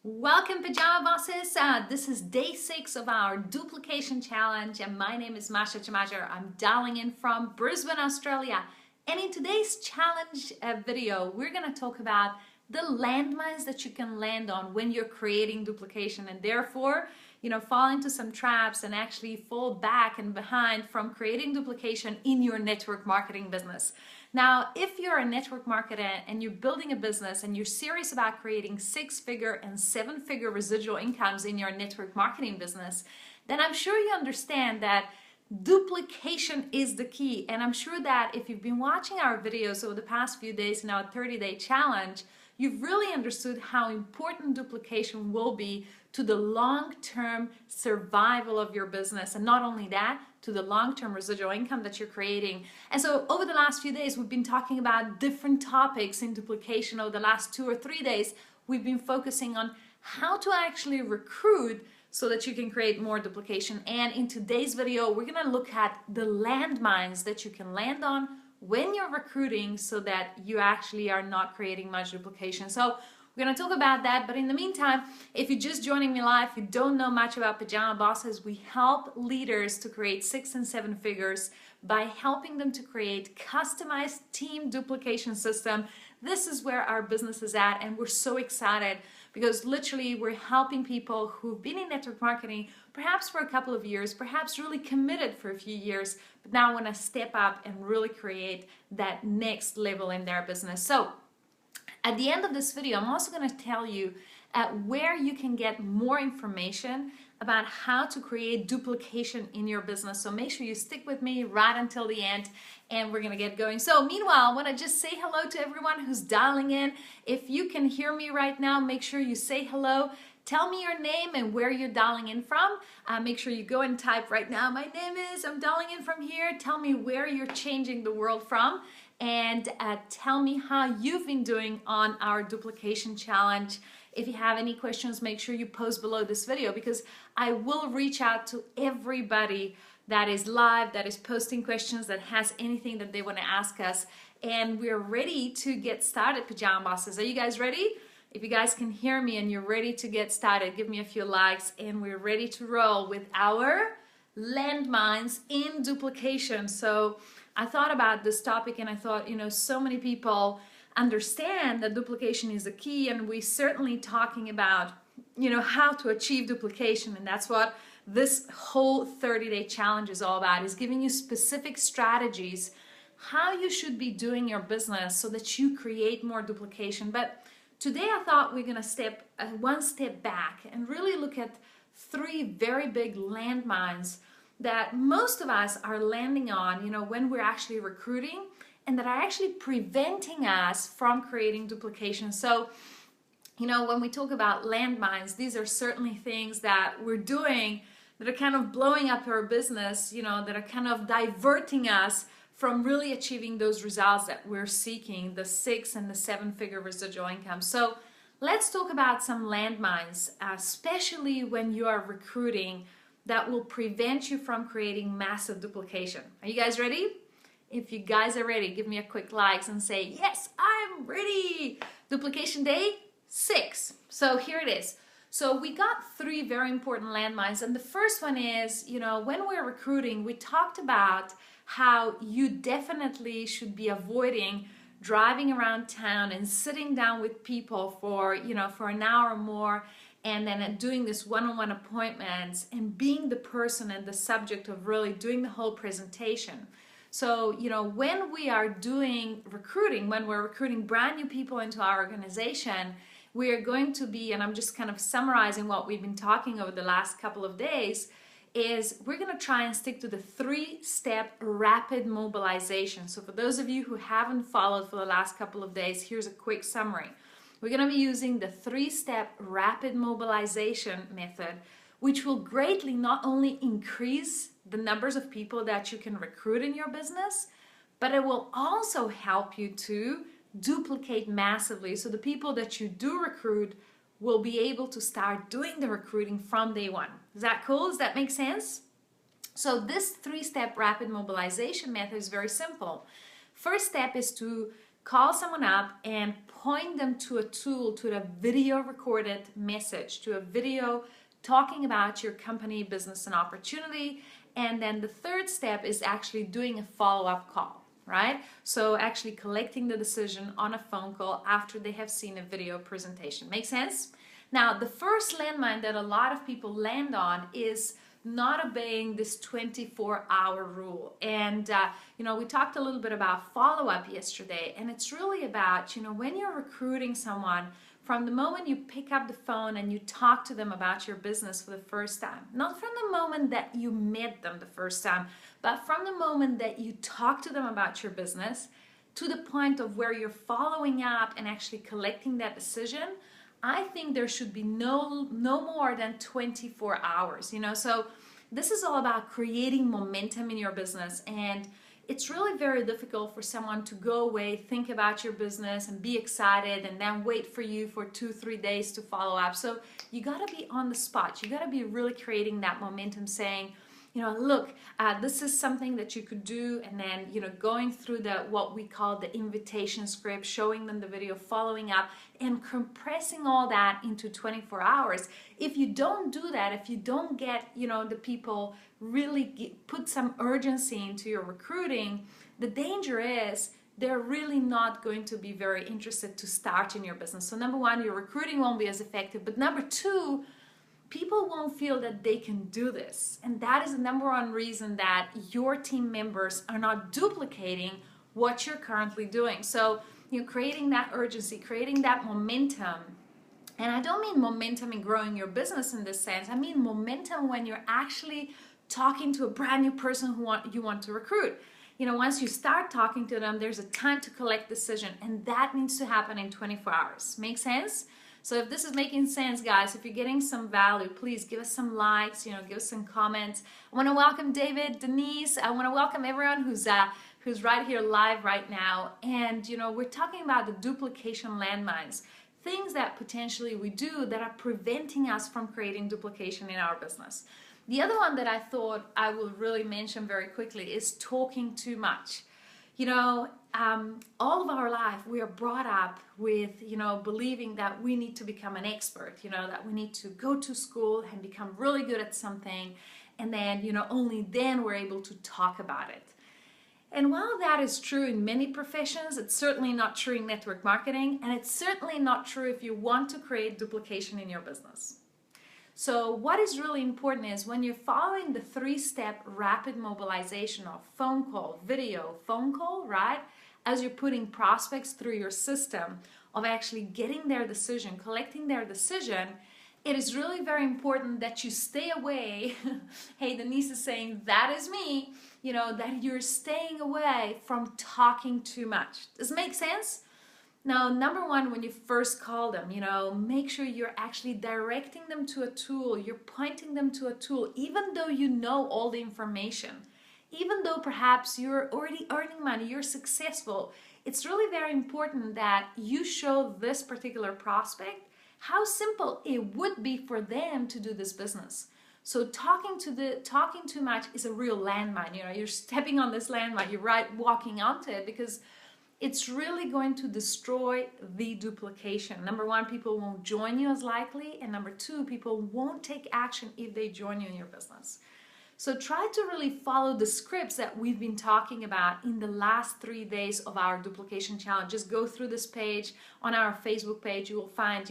Welcome, Pajama Bosses. This is day 6 of our duplication challenge, and my name is Masha Chamajar. I'm dialing in from Brisbane, Australia. And in today's challenge video, we're going to talk about the landmines that you can land on when you're creating duplication, and therefore, fall into some traps and actually fall back and behind from creating duplication in your network marketing business. Now, if you're a network marketer and you're building a business and you're serious about creating 6-figure and 7-figure residual incomes in your network marketing business, then I'm sure you understand that duplication is the key. And I'm sure that if you've been watching our videos over the past few days in our 30-day challenge, you've really understood how important duplication will be to the long-term survival of your business, and not only that, to the long-term residual income that you're creating. And so over the last few days, we've been talking about different topics in duplication. Over the last 2 or 3 days, we've been focusing on how to actually recruit so that you can create more duplication. And in today's video, we're gonna look at the landmines that you can land on when you're recruiting so that you actually are not creating much duplication. So we're going to talk about that, but in the meantime, if you're just joining me live, you don't know much about Pajama Bosses, we help leaders to create 6 and 7 figures by helping them to create customized team duplication system. This is where our business is at, and we're so excited because literally we're helping people who've been in network marketing perhaps for a couple of years, perhaps really committed for a few years, but now want to step up and really create that next level in their business. So at the end of this video, I'm also going to tell you where you can get more information about how to create duplication in your business. So make sure you stick with me right until the end, and we're going to get going. So meanwhile, I want to just say hello to everyone who's dialing in. If you can hear me right now, make sure you say hello. Tell me your name and where you're dialing in from. Make sure you go and type right now, my name is, I'm dialing in from here. Tell me where you're changing the world from. And tell me how you've been doing on our duplication challenge. If you have any questions, make sure you post below this video, because I will reach out to everybody that is live, that is posting questions, that has anything that they want to ask us. And we're ready to get started, Pajama Bosses. Are you guys ready? If you guys can hear me and you're ready to get started, give me a few likes, and we're ready to roll with our landmines in duplication. So I thought about this topic and I thought, so many people understand that duplication is the key, and we're certainly talking about, how to achieve duplication, and that's what this whole 30-day challenge is all about, is giving you specific strategies how you should be doing your business so that you create more duplication. But today I thought we're going to step one step back and really look at 3 very big landmines that most of us are landing on, when we're actually recruiting, and that are actually preventing us from creating duplication. So, when we talk about landmines, these are certainly things that we're doing that are kind of blowing up our business, that are kind of diverting us from really achieving those results that we're seeking, the 6 and the 7-figure residual income. So let's talk about some landmines, especially when you are recruiting, that will prevent you from creating massive duplication. Are you guys ready? If you guys are ready, give me a quick likes and say, yes, I'm ready. Duplication day 6. So here it is. So we got 3 very important landmines. And the first one is, when we're recruiting, we talked about how you definitely should be avoiding driving around town and sitting down with people for, for an hour or more, and then doing this one-on-one appointments and being the person and the subject of really doing the whole presentation. So, when we are doing recruiting, when we're recruiting brand new people into our organization, we are going to be, and I'm just kind of summarizing what we've been talking over the last couple of days, is we're going to try and stick to the 3-step rapid mobilization. So for those of you who haven't followed for the last couple of days, here's a quick summary. We're going to be using the 3-step rapid mobilization method, which will greatly not only increase the numbers of people that you can recruit in your business, but it will also help you to duplicate massively. So the people that you do recruit will be able to start doing the recruiting from day one. Is that cool? Does that make sense? So this 3-step rapid mobilization method is very simple. First step is to call someone up and point them to a tool, to a video recorded message, to a video talking about your company, business, and opportunity. And then the third step is actually doing a follow-up call, right? So actually collecting the decision on a phone call after they have seen a video presentation. Make sense? Now, the first landmine that a lot of people land on is not obeying this 24-hour rule. And we talked a little bit about follow-up yesterday, and it's really about, when you're recruiting someone, from the moment you pick up the phone and you talk to them about your business for the first time, not from the moment that you met them the first time, but from the moment that you talk to them about your business to the point of where you're following up and actually collecting that decision, I think there should be no more than 24 hours, So this is all about creating momentum in your business, and it's really very difficult for someone to go away, think about your business and be excited and then wait for you for 2-3 days to follow up. So you got to be on the spot. You got to be really creating that momentum, saying, look, this is something that you could do, and then, going through what we call the invitation script, showing them the video, following up, and compressing all that into 24 hours. If you don't do that, if you don't get, the people really put some urgency into your recruiting, the danger is they're really not going to be very interested to start in your business. So number one, your recruiting won't be as effective, but number two, people won't feel that they can do this. And that is the number one reason that your team members are not duplicating what you're currently doing. So, creating that urgency, creating that momentum. And I don't mean momentum in growing your business in this sense. I mean momentum when you're actually talking to a brand new person you want to recruit. Once you start talking to them, there's a time to collect decision, and that needs to happen in 24 hours. Make sense? So if this is making sense, guys, if you're getting some value, please give us some likes, give us some comments. I want to welcome David, Denise. I want to welcome everyone who's right here live right now. And, we're talking about the duplication landmines, things that potentially we do that are preventing us from creating duplication in our business. The other one that I thought I will really mention very quickly is talking too much. All of our life we are brought up with, believing that we need to become an expert, that we need to go to school and become really good at something, and then, only then we're able to talk about it. And while that is true in many professions, it's certainly not true in network marketing, and it's certainly not true if you want to create duplication in your business. So what is really important is when you're following the 3-step rapid mobilization of phone call, video, phone call, right? As you're putting prospects through your system of actually getting their decision, collecting their decision, it is really very important that you stay away. Hey, Denise is saying, that is me, that you're staying away from talking too much. Does it make sense? Now, number one, when you first call them, make sure you're actually directing them to a tool. You're pointing them to a tool, even though you know all the information. Even though perhaps you're already earning money, you're successful, it's really very important that you show this particular prospect how simple it would be for them to do this business. So talking too much is a real landmine. You're stepping on this landmine, you're walking onto it, because it's really going to destroy the duplication. Number one, people won't join you as likely, and number two, people won't take action if they join you in your business. So try to really follow the scripts that we've been talking about in the last 3 days of our duplication challenge. Just go through this page on our Facebook page. You will find,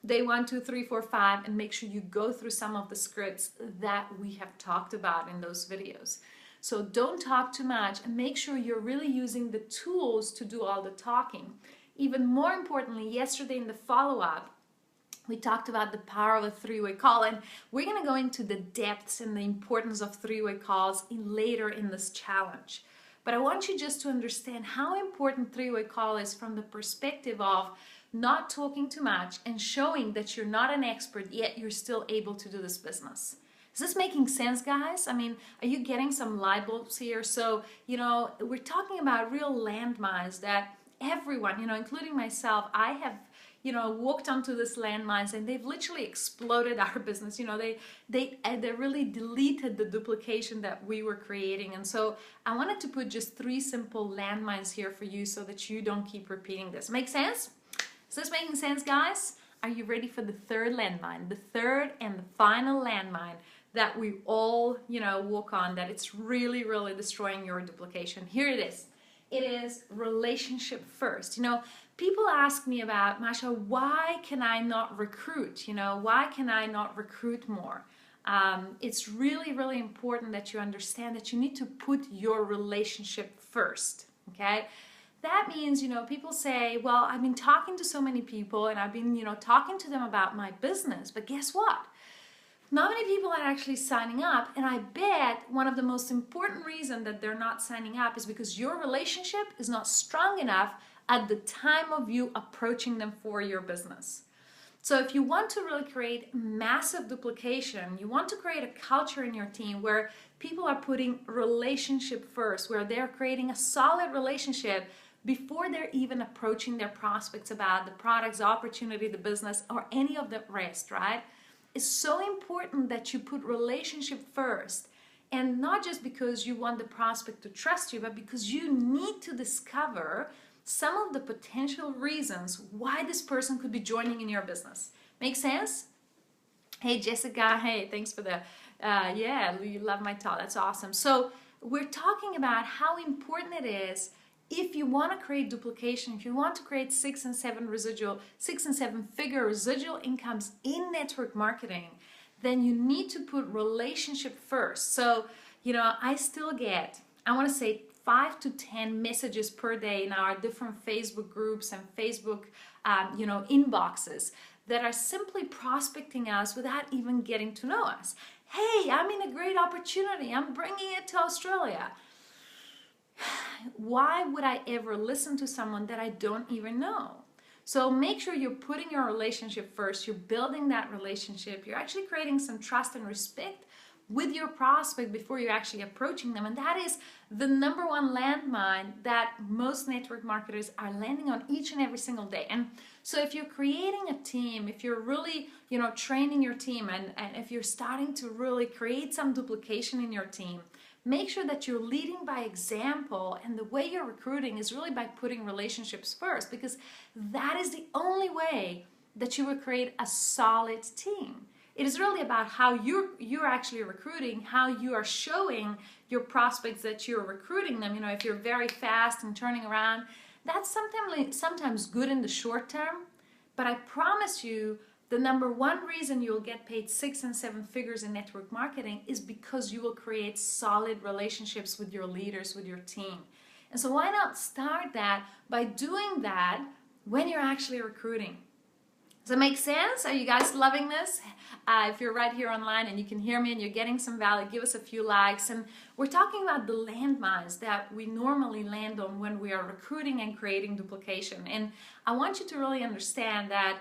day 1, 2, 3, 4, 5, and make sure you go through some of the scripts that we have talked about in those videos. So don't talk too much, and make sure you're really using the tools to do all the talking. Even more importantly, yesterday in the follow-up, we talked about the power of a 3-way call, and we're going to go into the depths and the importance of 3-way calls later in this challenge. But I want you just to understand how important 3-way call is from the perspective of not talking too much and showing that you're not an expert, yet you're still able to do this business. Is this making sense, guys? I mean, are you getting some light bulbs here? So, we're talking about real landmines that everyone, including myself, I have, walked onto this landmines, and they've literally exploded our business. They really deleted the duplication that we were creating. And so I wanted to put just 3 simple landmines here for you so that you don't keep repeating this. Make sense? Is this making sense, guys? Are you ready for the third landmine, the third and the final landmine that we all, walk on, that it's really, really destroying your duplication? Here it is. It is relationship first. People ask me about, Masha, why can I not recruit? Why can I not recruit more? It's really, really important that you understand that you need to put your relationship first, okay? That means, people say, well, I've been talking to so many people and I've been, talking to them about my business, but guess what? Not many people are actually signing up, and I bet one of the most important reasons that they're not signing up is because your relationship is not strong enough at the time of you approaching them for your business. So if you want to really create massive duplication, you want to create a culture in your team where people are putting relationship first, where they're creating a solid relationship before they're even approaching their prospects about the products, the opportunity, the business, or any of the rest, right? It's so important that you put relationship first, and not just because you want the prospect to trust you, but because you need to discover some of the potential reasons why this person could be joining in your business. Make sense? Hey Jessica, hey, thanks for the yeah, you love my talk. That's awesome. So we're talking about how important it is if you want to create duplication, if you want to create 6 and 7 figure residual incomes in network marketing, then you need to put relationship first. So, I still get, I want to say 5 to 10 messages per day in our different Facebook groups and Facebook, inboxes that are simply prospecting us without even getting to know us. Hey, I'm in a great opportunity. I'm bringing it to Australia. Why would I ever listen to someone that I don't even know? So make sure you're putting your relationship first. You're building that relationship. You're actually creating some trust and respect with your prospect before you're actually approaching them. And that is the number one landmine that most network marketers are landing on each and every single day. And so if you're creating a team, if you're really, training your team, and if you're starting to really create some duplication in your team, make sure that you're leading by example, and the way you're recruiting is really by putting relationships first, because that is the only way that you will create a solid team. It is really about how you're actually recruiting, how you are showing your prospects that you're recruiting them. If you're very fast and turning around, that's sometimes good in the short term, but I promise you, the number one reason you'll get paid 6 and 7 figures in network marketing is because you will create solid relationships with your leaders, with your team. And so why not start that by doing that when you're actually recruiting? Does that make sense? Are you guys loving this? If you're right here online and you can hear me and you're getting some value, give us a few likes. And we're talking about the landmines that we normally land on when we are recruiting and creating duplication. And I want you to really understand that,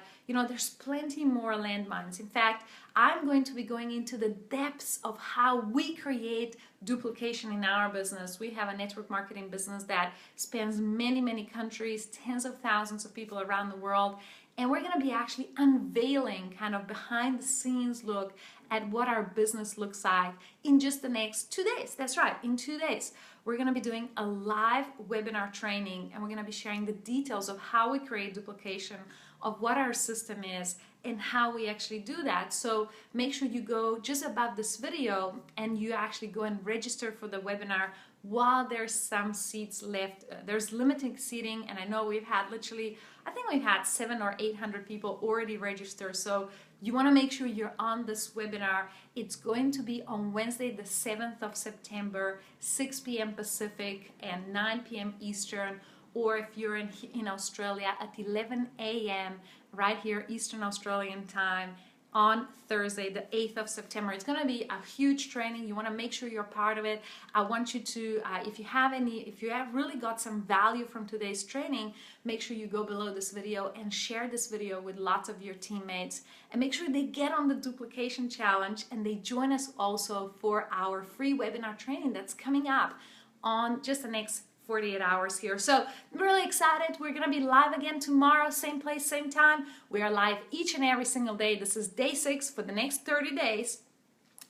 there's plenty more landmines. In fact, I'm going to be going into the depths of how we create duplication in our business. We have a network marketing business that spans many, many countries, tens of thousands of people around the world. And we're going to be actually unveiling kind of behind the scenes look at what our business looks like in just the next 2 days. That's right, in 2 days. We're going to be doing a live webinar training, and we're going to be sharing the details of how we create duplication, of what our system is, and how we actually do that. So make sure you go just above this video and you actually go and register for the webinar while there's some seats left. There's limited seating, and I know we've had literally, I think we've had 700 or 800 people already register. So you want to make sure you're on this webinar. It's going to be on Wednesday, the 7th of September, 6 p.m. Pacific and 9 p.m. Eastern. Or if you're in Australia, at 11 a.m. right here Eastern Australian time on Thursday, the 8th of September. It's going to be a huge training. You want to make sure you're part of it. I want you to, if you have really got some value from today's training, make sure you go below this video and share this video with lots of your teammates, and make sure they get on the duplication challenge and they join us also for our free webinar training that's coming up on just the next 48 hours here. So I'm really excited. We're going to be live again tomorrow, same place, same time. We are live each and every single day. This is day 6 for the next 30 days.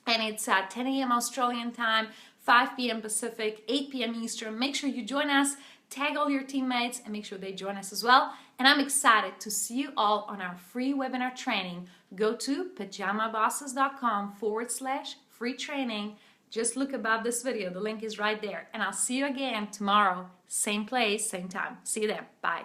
And it's at 10 a.m. Australian time, 5 p.m. Pacific, 8 p.m. Eastern. Make sure you join us, tag all your teammates, and make sure they join us as well. And I'm excited to see you all on our free webinar training. Go to pajamabosses.com/free training. Just look above this video. The link is right there. And I'll see you again tomorrow. Same place, same time. See you there. Bye.